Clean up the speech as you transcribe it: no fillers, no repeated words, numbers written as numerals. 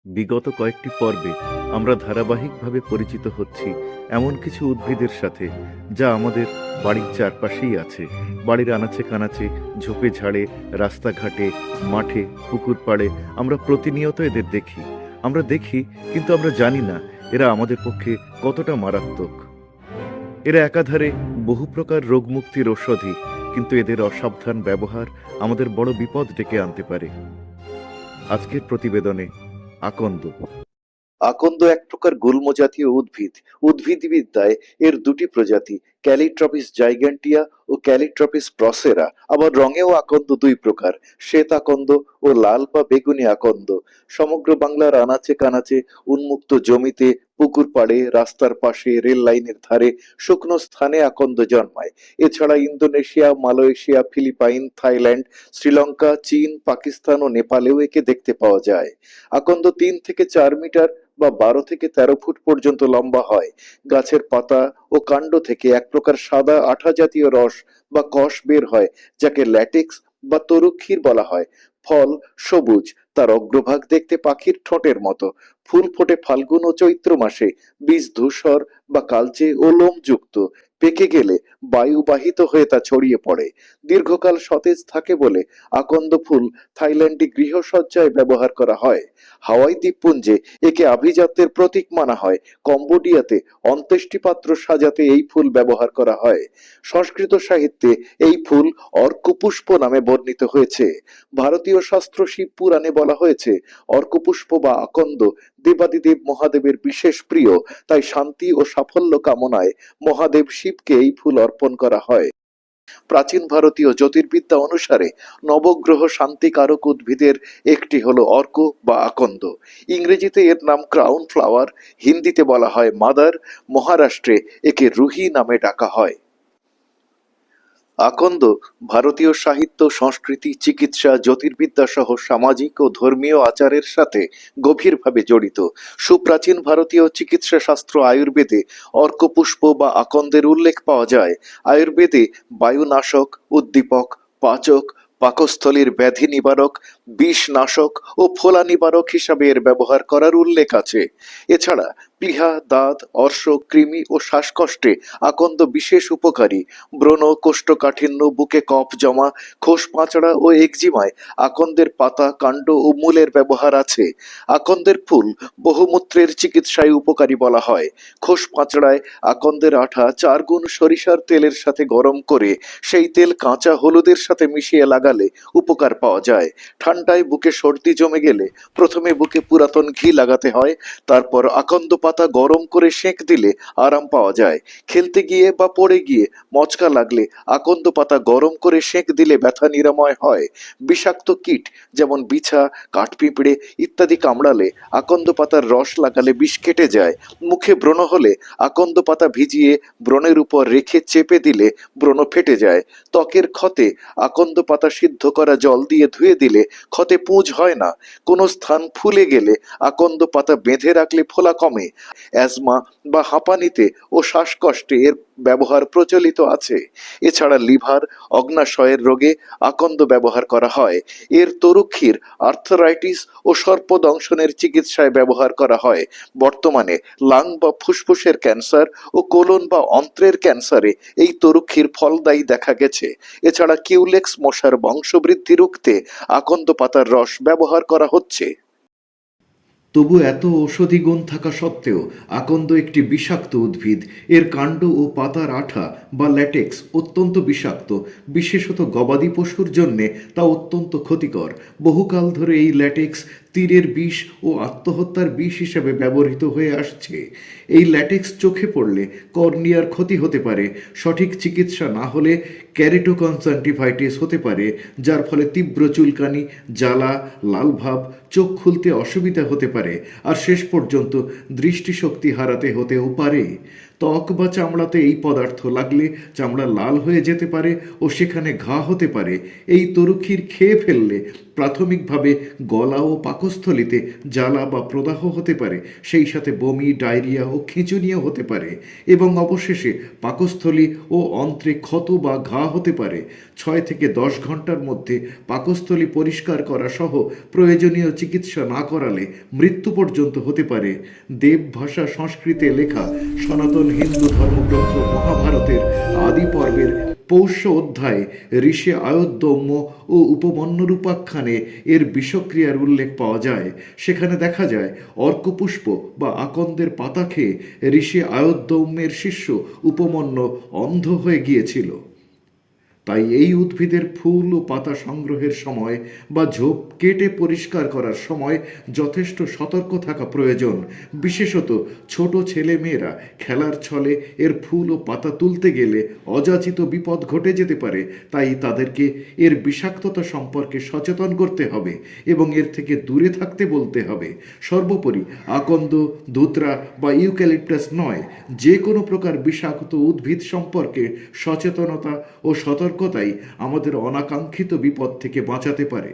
বিগত কয়েকটি পর্বে আমরা ধারাবাহিকভাবে পরিচিত হচ্ছি এমন কিছু উদ্ভিদের সাথে যা আমাদের বাড়ির চারপাশেই আছে। বাড়ির আনাচে কানাচে, ঝোপে ঝাড়ে, রাস্তাঘাটে, মাঠে, পুকুর পাড়ে আমরা প্রতিনিয়ত এদের দেখি। আমরা দেখি, কিন্তু আমরা জানি না এরা আমাদের পক্ষে কতটা মারাত্মক। এরা একাধারে বহু প্রকার রোগমুক্তির ঔষধি, কিন্তু এদের অসাবধান ব্যবহার আমাদের বড় বিপদ ডেকে আনতে পারে। আজকের প্রতিবেদনে আকন্দ। আকন্দ এক প্রকার গুল্ম জাতীয় উদ্ভিদ। উদ্ভিদবিদ্যায় এর দুটি প্রজাতি, ক্যালিট্রপিস জাইগ্যান্টিয়া ও ক্যালিট্রপিস প্রসেরা। আবার রঙেও আকন্দ দুই প্রকার, শ্বেত আকন্দ ও লাল বা বেগুনি আকন্দ। সমগ্র বাংলার আনাচে কানাচে, উন্মুক্ত জমিতে, পুকুর পাড়ে, রাস্তার পাশে, রেল লাইনের ধারে, শুকনো স্থানে আকন্দ জন্মায়। এছাড়া Indonesia, Malaysia, Philippines, Thailand, Sri Lanka, চীন, পাকিস্তান ও নেপালেও একে দেখতে পাওয়া যায়। আকন্দ 3 থেকে 4 মিটার বা 12 থেকে 13 ফুট পর্যন্ত লম্বা হয়। গাছের পাতা ও কাণ্ড থেকে এক প্রকার সাদা আঠা জাতীয় রস বা কষ বের হয়, যাকে ল্যাটেক্স বা তরুক্ষীর বলা হয়। ফল সবুজ, তার অগ্রভাগ দেখতে পাখির ঠোঁটের মতো। ফুল ফোটে ফাল্গুন ও চৈত্র মাসে। বীজ ধূসর বা কালচে ও লোমযুক্ত। পেকে গেলে বায়ুবাহিত হয়ে তা ছড়িয়ে পড়ে। দীর্ঘকাল সতেজ থাকে বলে আকন্দ ফুল থাইল্যান্ডে গৃহসজ্জায় ব্যবহার করা হয়। হাওয়াই দ্বীপপুঞ্জে একে আভিজাত্যের প্রতীক মানা হয়। কম্বোডিয়াতে অন্ত্যেষ্টিপাত্র সাজাতে এই ফুল ব্যবহার করা হয়। সংস্কৃত সাহিত্যে এই ফুল অর্কপুষ্প নামে বর্ণিত হয়েছে। ভারতীয় শাস্ত্র শিব পুরাণে বলা হয়েছে, অর্কপুষ্প বা আকন্দ দেবাদিদেব মহাদেবের বিশেষ প্রিয়, তাই শান্তি ও সাফল্য কামনায় মহাদেব শিবকে এই ফুল অর্পণ করা হয়। প্রাচীন ভারতীয় জ্যোতির্বিদ্যা অনুসারে নবগ্রহ শান্তিকারক উদ্ভিদের একটি হলো অর্ক বা আকন্দ। ইংরেজিতে এর নাম ক্রাউন ফ্লাওয়ার, হিন্দিতে বলা হয় মাদার, মহারাষ্ট্রে একে রুহি নামে ডাকা হয়। আকন্দ ভারতীয় সাহিত্য, সংস্কৃতি, চিকিৎসা, জ্যোতির্বিদ্যা সহ সামাজিক ও ধর্মীয় আচারের সাথে গভীরভাবে জড়িত। সুপ্রাচীন ভারতীয় চিকিৎসা শাস্ত্র আয়ুর্বেদে অর্কপুষ্প বা আকন্দের উল্লেখ পাওয়া যায়। আয়ুর্বেদে বায়ুনাশক, উদ্দীপক, পাচক, পাকস্থলীর ব্যাধি নিবারক, বিষনাশক ও ফোলা নিবারক হিসাবে এর ব্যবহার করার উল্লেখ আছে। এছাড়া প্লীহা, দাঁত, অর্শ, কৃমি ও শ্বাসকষ্টে আকন্দ বিশেষ উপকারী। ব্রণ, কোষ্ঠকাঠিন্য, বুকে কফ জমা, খোস পাঁচড়া ও একজিমায় আকন্দের পাতা, কাণ্ড ও মূলের ব্যবহার আছে। আকন্দের ফুল বহুমূত্রের চিকিৎসায় উপকারী বলা হয়। খোস পাঁচড়ায় আকন্দের আঠা 4 গুণ সরিষার তেলের সাথে গরম করে সেই তেল কাঁচা হলুদের সাথে মিশিয়ে লাগালে উপকার পাওয়া যায়। ঠান্ডায় বুকে সর্দি জমে গেলে প্রথমে বুকে পুরাতন ঘি লাগাতে হয়, তারপর আকন্দ পাতা গরম করে সেঁক দিলে আরাম পাওয়া যায়। খেলতে গিয়ে বা পড়ে গিয়ে মচকা লাগলে আকন্দ পাতা গরম করে সেঁক দিলে ব্যথা নিরাময় হয়। বিষাক্ত কীট যেমন বিছা, কাঠপিঁপড়ে ইত্যাদি কামড়ালে আকন্দ পাতার রস লাগালে বিষ কেটে যায়। মুখে ব্রণ হলে আকন্দ পাতা ভিজিয়ে ব্রণের উপর রেখে চেপে দিলে ব্রণ ফেটে যায়। ত্বকের ক্ষতে আকন্দ পাতা সিদ্ধ করা জল দিয়ে ধুয়ে দিলে ক্ষতে পুঁজ হয় না। কোনো স্থান ফুলে গেলে আকন্দ পাতা বেঁধে রাখলে ফোলা কমে। অ্যাজমা বা হাঁপানিতে ও শ্বাসকষ্টে এর ব্যবহার প্রচলিত আছে। এছাড়া লিভার, অগ্নাশয়ের রোগে আকন্দ ব্যবহার করা হয়। এর তরুক্ষীর আর্থ্রাইটিস ও সর্পদংশনের চিকিৎসায় ব্যবহার করা হয়। বর্তমানে লাং বা ফুসফুসের ক্যান্সার ও কোলন বা অন্ত্রের ক্যান্সারে এই তরুক্ষীর ফলদায়ী দেখা গেছে। এছাড়া কিউলেক্স মশার বংশবৃদ্ধি রুখতে আকন্দ পাতার রস ব্যবহার করা হচ্ছে। তবু এত ঔষধি গুণ থাকা সত্ত্বেও আকন্দ একটি বিষাক্ত উদ্ভিদ। এর কাণ্ড ও পাতার আঠা বা ল্যাটেক্স অত্যন্ত বিষাক্ত। বিশেষত গবাদি পশুর জন্যে তা অত্যন্ত ক্ষতিকর। বহুকাল ধরে এই ল্যাটেক্স তীরের বিষ ও আত্মহত্যার বিষ হিসেবে ব্যবহৃত হয়ে আসছে। এই ল্যাটেক্স চোখে পড়লে কর্নিয়ার ক্ষতি হতে পারে। সঠিক চিকিৎসা না হলে ক্যারেটোকনজাংটিভাইটিস হতে পারে, যার ফলে তীব্র চুলকানি, জ্বালা, লালভাব, চোখ খুলতে অসুবিধা হতে পারে, আর শেষ পর্যন্ত দৃষ্টিশক্তি হারাতে হতেও পারে। ত্বক বা চামড়াতে এই পদার্থ লাগলে চামড়া লাল হয়ে যেতে পারে ও সেখানে ঘা হতে পারে। এই তরুক্ষীর খেয়ে ফেললে প্রাথমিকভাবে গলা ও পাকস্থলীতে জ্বালা বা প্রদাহ হতে পারে, সেই সাথে বমি, ডায়রিয়া ও খিঁচুনিও হতে পারে এবং অবশেষে পাকস্থলী ও অন্ত্রে ক্ষত বা ঘা হতে পারে। 6 থেকে 10 ঘন্টার মধ্যে পাকস্থলী পরিষ্কার করা সহ প্রয়োজনীয় চিকিৎসা না করালে মৃত্যু পর্যন্ত হতে পারে। দেব ভাষা সংস্কৃতে লেখা সনাতন হিন্দু ধর্মগ্রন্থ মহাভারতের আদি পর্বের পৌষ্য অধ্যায়ে ঋষি আয়োদ্যম্য ও উপমন্যুরূপাখ্যানে এর বিষক্রিয়ার উল্লেখ পাওয়া যায়। সেখানে দেখা যায় অর্কপুষ্প বা আকন্দের পাতা খেয়ে ঋষি আয়োদ্যম্যের শিষ্য উপমন্য অন্ধ হয়ে গিয়েছিল। তাই এই উদ্ভিদের ফুল ও পাতা সংগ্রহের সময় বা ঝোপ কেটে পরিষ্কার করার সময় যথেষ্ট সতর্ক থাকা প্রয়োজন। বিশেষত ছোট ছেলে মেয়েরা খেলার ছলে এর ফুল ও পাতা তুলতে গেলে অযাচিত বিপদ ঘটে যেতে পারে। তাই তাদেরকে এর বিষাক্ততা সম্পর্কে সচেতন করতে হবে এবং এর থেকে দূরে থাকতে বলতে হবে। সর্বোপরি আকন্দ, ধুতরা বা ইউক্যালিপটাস নয়, যে কোনো প্রকার বিষাক্ত উদ্ভিদ সম্পর্কে সচেতনতা ও সতর্কতাই আমাদের অনাকাঙ্ক্ষিত বিপদ থেকে বাঁচাতে পারে।